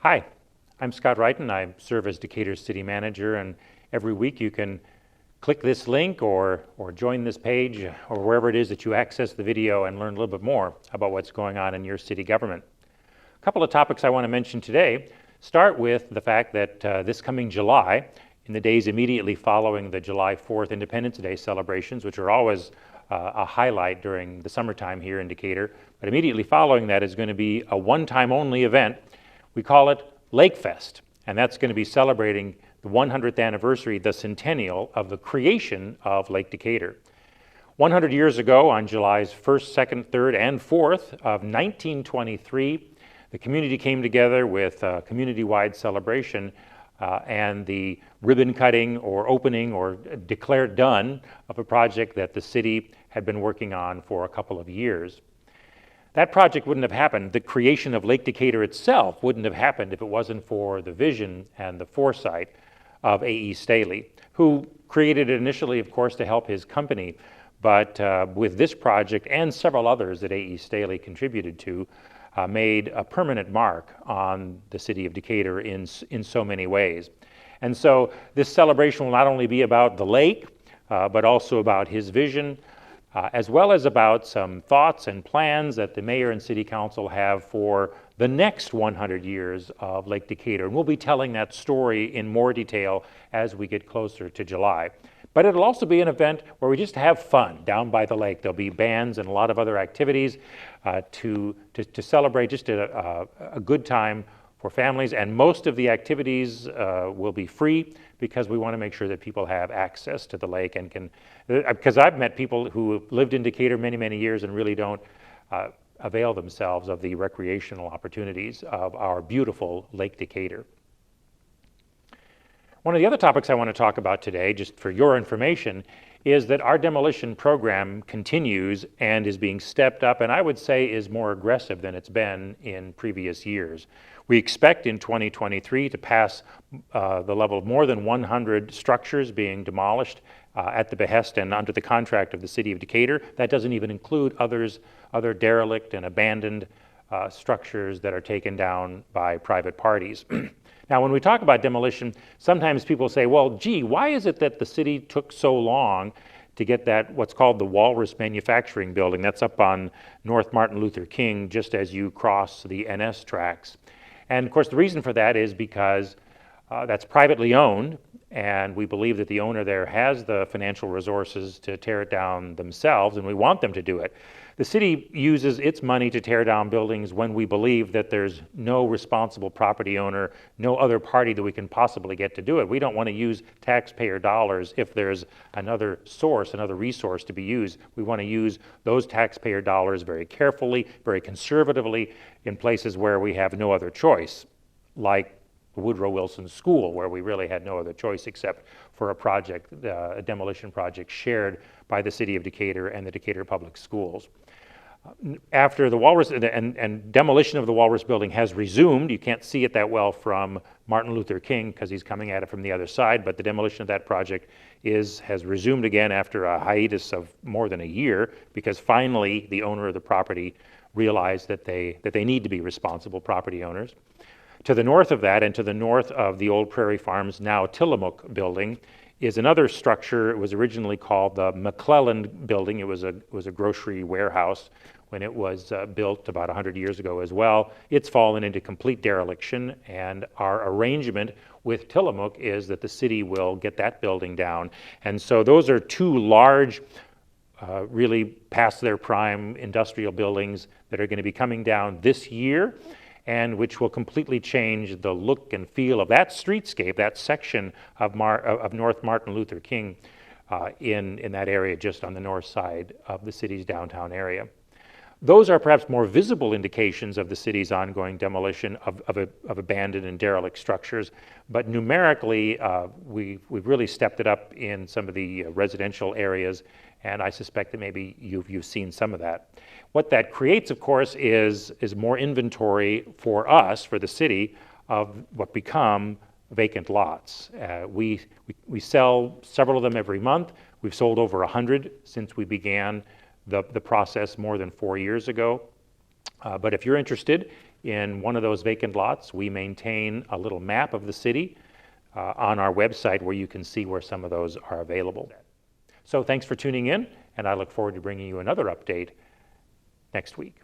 Hi, I'm Scott Wrighton. I serve as Decatur's city manager, and every week you can click this link or join this page or wherever it is that you access the video and learn a little bit more about what's going on in your city government. A couple of topics I want to mention today start with the fact that this coming July, in the days immediately following the July 4th Independence Day celebrations, which are always a highlight during the summertime here in Decatur, but immediately following that is going to be a one-time only event. We call it Lake Fest, and that's going to be celebrating the 100th anniversary, the centennial of the creation of Lake Decatur. 100 years ago, on July's 1st, 2nd, 3rd, and 4th of 1923, the community came together with a community-wide celebration and the ribbon cutting or opening or declared done of a project that the city had been working on for a couple of years. That project wouldn't have happened. The creation of Lake Decatur itself wouldn't have happened if it wasn't for the vision and the foresight of A.E. Staley, who created it initially, of course, to help his company. But with this project and several others that A.E. Staley contributed to, made a permanent mark on the city of Decatur in so many ways. And so this celebration will not only be about the lake, but also about his vision, as well as about some thoughts and plans that the mayor and city council have for the next 100 years of Lake Decatur. And we'll be telling that story in more detail as we get closer to July. But it'll also be an event where we just have fun down by the lake. There'll be bands and a lot of other activities to celebrate just a good time for families. And most of the activities will be free because we want to make sure that people have access to the lake and can, because I've met people who have lived in Decatur many, many years and really don't avail themselves of the recreational opportunities of our beautiful Lake Decatur. One of the other topics I want to talk about today, just for your information, is that our demolition program continues and is being stepped up, and I would say is more aggressive than it's been in previous years. We expect in 2023 to pass the level of more than 100 structures being demolished at the behest and under the contract of the city of Decatur. That doesn't even include other derelict and abandoned structures that are taken down by private parties. Now, when we talk about demolition, sometimes people say, well, gee, why is it that the city took so long to get that, what's called the Walrus manufacturing building? That's up on North Martin Luther King, just as you cross the NS tracks. And of course, the reason for that is because that's privately owned, and we believe that the owner there has the financial resources to tear it down themselves, and we want them to do it. The city uses its money to tear down buildings when we believe that there's no responsible property owner, no other party that we can possibly get to do it. We don't want to use taxpayer dollars if there's another source, another resource to be used. We want to use those taxpayer dollars very carefully, very conservatively in places where we have no other choice, like Woodrow Wilson School, where we really had no other choice except for a project, a demolition project shared by the city of Decatur and the Decatur Public Schools. After the Walrus, and demolition of the Walrus building has resumed. You can't see it that well from Martin Luther King because he's coming at it from the other side, but the demolition of that project has resumed again after a hiatus of more than a year, because finally the owner of the property realized that they need to be responsible property owners. To the north of that, and to the north of the old Prairie Farms, now Tillamook building, is another structure. It was originally called the McClellan building. It was a grocery warehouse when it was built about 100 years ago as well. It's fallen into complete dereliction, and our arrangement with Tillamook is that the city will get that building down. And so those are two large, really past their prime industrial buildings that are going to be coming down this year, and which will completely change the look and feel of that streetscape, that section of North Martin Luther King in that area just on the north side of the city's downtown area. Those are perhaps more visible indications of the city's ongoing demolition of abandoned and derelict structures, but numerically we've really stepped it up in some of the residential areas, and I suspect that maybe you've seen some of that. What that creates, of course, is more inventory for us, for the city, of what become vacant lots. We sell several of them every month. We've sold over 100 since we began the process more than 4 years ago. But if you're interested in one of those vacant lots, we maintain a little map of the city on our website where you can see where some of those are available. So thanks for tuning in, and I look forward to bringing you another update next week.